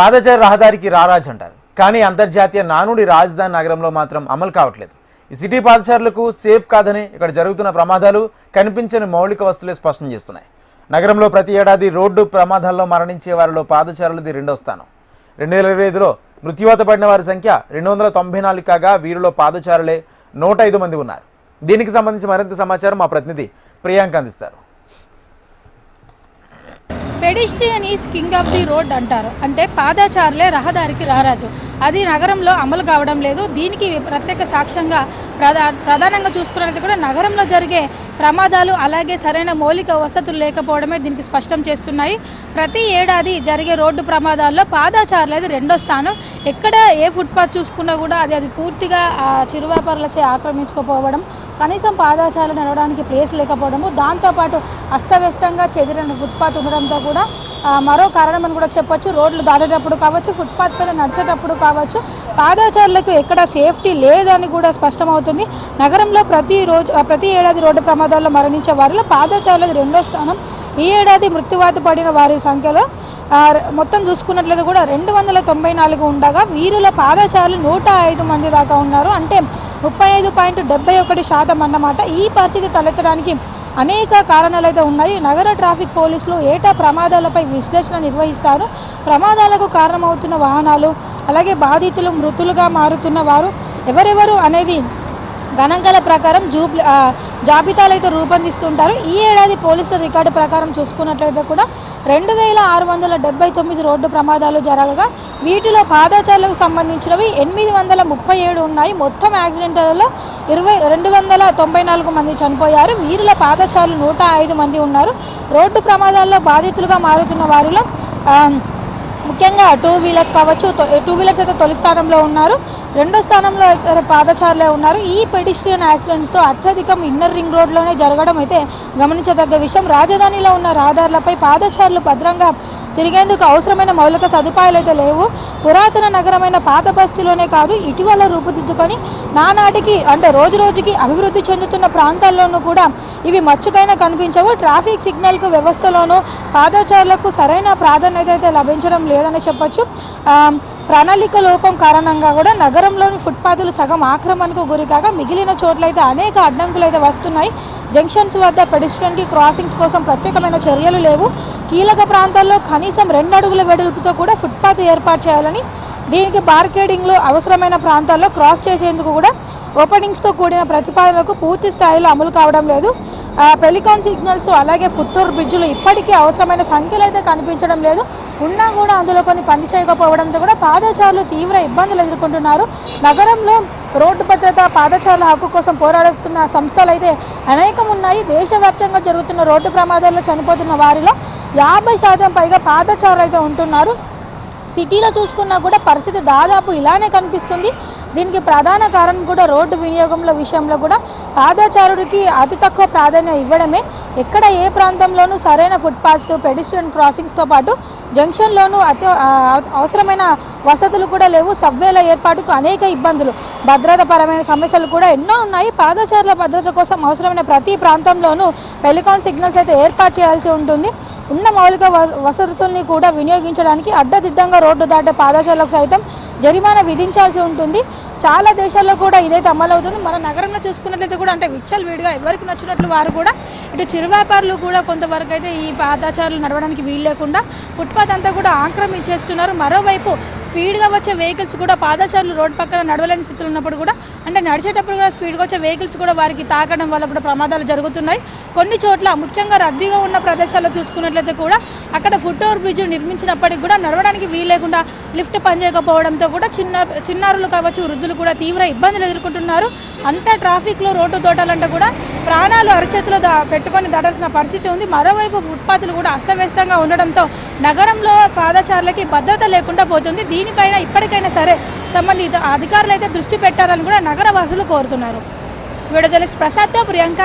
పాదచారి రహదారికి రారాజ్ అంటారు, కానీ అంతర్జాతీయ నానుడి రాజధాని నగరంలో మాత్రం అమలు కావట్లేదు. ఈ సిటీ పాదచారులకు సేఫ్ కాదని ఇక్కడ జరుగుతున్న ప్రమాదాలు కనిపించని మౌలిక వస్తువులే స్పష్టం చేస్తున్నాయి. నగరంలో ప్రతి ఏడాది రోడ్డు ప్రమాదాల్లో మరణించే వారిలో పాదచారులది రెండో స్థానం. 2025లో మృత్యువాత పడిన వారి సంఖ్య 294 కాగా వీరిలో పాదచారులే 105 మంది ఉన్నారు. దీనికి సంబంధించి మరింత సమాచారం మా ప్రతినిధి ప్రియాంక అందిస్తారు. Pedestrian is king of the road అంటారు. అంటే పాదచారులే రహదారికి రారాజు. అది నగరంలో అమలు కావడం లేదు. దీనికి ప్రత్యేక సాక్ష్యంగా ప్రధానంగా చూసుకున్నట్లయితే కూడా నగరంలో జరిగే ప్రమాదాలు అలాగే సరైన మౌలిక వసతులు లేకపోవడమే దీనికి స్పష్టం చేస్తున్నాయి. ప్రతి ఏడాది జరిగే రోడ్డు ప్రమాదాల్లో పాదచారులది రెండో స్థానం. ఎక్కడ ఏ ఫుట్పాత్ చూసుకున్నా కూడా అది పూర్తిగా చిరు వ్యాపారులచే ఆక్రమించుకోపోవడం, కనీసం పాదచారులు నడవడానికి ప్లేస్ లేకపోవడము, దాంతోపాటు అస్తవ్యస్తంగా చెదిరిన ఫుట్పాత్ ఉండడంతో కూడా మరో కారణం అని కూడా చెప్పొచ్చు. రోడ్లు దాటేటప్పుడు కావచ్చు, ఫుట్పాత్ పైన నడిచేటప్పుడు కావచ్చు, పాదచారులకు ఎక్కడ సేఫ్టీ లేదని కూడా స్పష్టమవుతుంది. నగరంలో ప్రతి ఏడాది రోడ్డు ప్రమాదాల్లో మరణించే వారిలో పాదచారులకు రెండో స్థానం. ఈ ఏడాది మృత్యువాత పడిన వారి సంఖ్యలో మొత్తం చూసుకున్నట్లయితే కూడా 294 ఉండగా వీరిలో పాదచారులు 105 మంది దాకా ఉన్నారు. అంటే 35.71% అన్నమాట. ఈ పరిస్థితి తలెత్తడానికి అనేక కారణాలు అయితే ఉన్నాయి. నగర ట్రాఫిక్ పోలీసులు ఏటా ప్రమాదాలపై విశ్లేషణ నిర్వహిస్తారు. ప్రమాదాలకు కారణమవుతున్న వాహనాలు అలాగే బాధితులు మృతులుగా మారుతున్న వారు ఎవరెవరు అనేది గణాంకాల ప్రకారం జాబితాలు అయితే రూపొందిస్తుంటారు. ఈ ఏడాది పోలీసుల రికార్డు ప్రకారం చూసుకున్నట్లయితే కూడా 2679 రోడ్డు ప్రమాదాలు జరగగా వీటిలో పాదచారులకు సంబంధించినవి 837 ఉన్నాయి. మొత్తం యాక్సిడెంట్లలో 294 మంది చనిపోయారు. వీరిలో పాదచారులు 105 మంది ఉన్నారు. రోడ్డు ప్రమాదాల్లో బాధితులుగా మారుతున్న వారిలో ముఖ్యంగా టూ వీలర్స్ కావచ్చు. టూ వీలర్స్ అయితే తొలి స్థానంలో ఉన్నారు. రెండో స్థానంలో అయితే పాదచారులే ఉన్నారు. ఈ పెడిస్ట్రియన్ యాక్సిడెంట్స్తో అత్యధికం ఇన్నర్ రింగ్ రోడ్లోనే జరగడం అయితే గమనించదగ్గ విషయం. రాజధానిలో ఉన్న రహదారులపై పాదచారులు భద్రంగా తిరిగేందుకు అవసరమైన మౌలిక సదుపాయాలు అయితే లేవు. పురాతన నగరమైన పాత బస్తీలోనే కాదు, ఇటీవల రూపుదిద్దుకొని నానాటికి అంటే రోజు రోజుకి అభివృద్ధి చెందుతున్న ప్రాంతాల్లోనూ కూడా ఇవి మచ్చుకైనా కనిపించవు. ట్రాఫిక్ సిగ్నల్కు వ్యవస్థలోనూ పాదచారులకు సరైన ప్రాధాన్యత అయితే లభించడం లేదని చెప్పొచ్చు. ప్రణాళిక లోపం కారణంగా కూడా నగరంలోని ఫుట్పాత్లు సగం ఆక్రమణకు గురికాగా మిగిలిన చోట్లయితే అనేక అడ్డంకులు అయితే వస్తున్నాయి. జంక్షన్స్ వద్ద పెడిస్ట్రియన్కి క్రాసింగ్స్ కోసం ప్రత్యేకమైన చర్యలు లేవు. కీలక ప్రాంతాల్లో కనీసం 2 అడుగుల వెడల్పుతో కూడా ఫుట్పాత్ ఏర్పాటు చేయాలని, దీనికి బార్కేడింగ్లో అవసరమైన ప్రాంతాల్లో క్రాస్ చేసేందుకు కూడా ఓపెనింగ్స్తో కూడిన ప్రతిపాదనలకు పూర్తి స్థాయిలో అమలు కావడం లేదు. పెలికాన్ సిగ్నల్స్ అలాగే ఫుట్ఓవర్ బ్రిడ్జ్లు ఇప్పటికీ అవసరమైన సంఖ్యలు అయితే కనిపించడం లేదు. ఉన్నా కూడా అందులో కొన్ని పని చేయకపోవడంతో కూడా పాదచారులు తీవ్ర ఇబ్బందులు ఎదుర్కొంటున్నారు. నగరంలో రోడ్డు భద్రత, పాదచారుల హక్కు కోసం పోరాడుతున్న సంస్థలు అయితే అనేకం ఉన్నాయి. దేశవ్యాప్తంగా జరుగుతున్న రోడ్డు ప్రమాదాల్లో చనిపోతున్న వారిలో 50% పైగా పాదచారులు అయితే ఉంటున్నారు. సిటీలో చూసుకున్నా కూడా పరిస్థితి దాదాపు ఇలానే కనిపిస్తుంది. దీనికి ప్రధాన కారణం కూడా రోడ్డు వినియోగంలో విషయంలో కూడా పాదచారుడికి అతి తక్కువ ప్రాధాన్యత ఇవ్వడమే. ఎక్కడ ఏ ప్రాంతంలోనూ సరైన ఫుట్పాత్స్, పెడిస్ట్రియన్ క్రాసింగ్స్తో పాటు జంక్షన్లోనూ అవసరమైన వసతులు కూడా లేవు. సబ్వేల ఏర్పాటుకు అనేక ఇబ్బందులు, భద్రతాపరమైన సమస్యలు కూడా ఎన్నో ఉన్నాయి. పాదచారుల భద్రత కోసం అవసరమైన ప్రతి ప్రాంతంలోనూ పెలికాన్ సిగ్నల్స్ అయితే ఏర్పాటు చేయాల్సి ఉంటుంది. ఉన్న మౌలిక వసతుల్ని కూడా వినియోగించడానికి అడ్డదిడ్డంగా రోడ్డు దాటే పాదచారులకు సైతం జరిమానా విధించాల్సి ఉంటుంది. చాలా దేశాల్లో కూడా ఇదైతే అమలవుతుంది. మన నగరంలో చూసుకున్నట్లయితే కూడా అంటే విచ్చలవిడిగా ఎవరికి నచ్చినట్లు వారు కూడా ఇటు చిరు వ్యాపారులు కూడా కొంతవరకు అయితే ఈ పాదచారులు నడవడానికి వీలు లేకుండా ఫుట్పాత్ అంతా కూడా ఆక్రమించేస్తున్నారు. మరోవైపు స్పీడ్గా వచ్చే వెహికల్స్ కూడా పాదచారులు రోడ్డు పక్కన నడవలేని స్థితిలో ఉన్నప్పుడు కూడా అంటే నడిచేటప్పుడు కూడా స్పీడ్గా వచ్చే వెహికల్స్ కూడా వారికి తాకడం వల్ల కూడా ప్రమాదాలు జరుగుతున్నాయి. కొన్ని చోట్ల ముఖ్యంగా రద్దీగా ఉన్న ప్రదేశాల్లో చూసుకున్నట్లయితే కూడా అక్కడ ఫుట్ఓవర్ బ్రిడ్జ్ నిర్మించినప్పటికీ కూడా నడవడానికి వీలు లేకుండా లిఫ్ట్ పనిచేయకపోవడంతో కూడా చిన్నారులు కావచ్చు, వృద్ధులు కూడా తీవ్ర ఇబ్బందులు ఎదుర్కొంటున్నారు. అంతా ట్రాఫిక్లో రోడ్డు తోటాలంటే కూడా ప్రాణాలు అరచేతిలో పెట్టుకొని దాటాల్సిన పరిస్థితి ఉంది. మరోవైపు ఫుట్పాత్లు కూడా అస్తవ్యస్తంగా ఉండడంతో నగరంలో పాదచారులకి భద్రత లేకుండా పోతుంది. దీనిపైన ఇప్పటికైనా సరే సంబంధిత అధికారులు అయితే దృష్టి పెట్టాలని కూడా నగర వాసులు కోరుతున్నారు. వీడియో జర్నలిస్ట్ ప్రసాద్తో ప్రియాంక.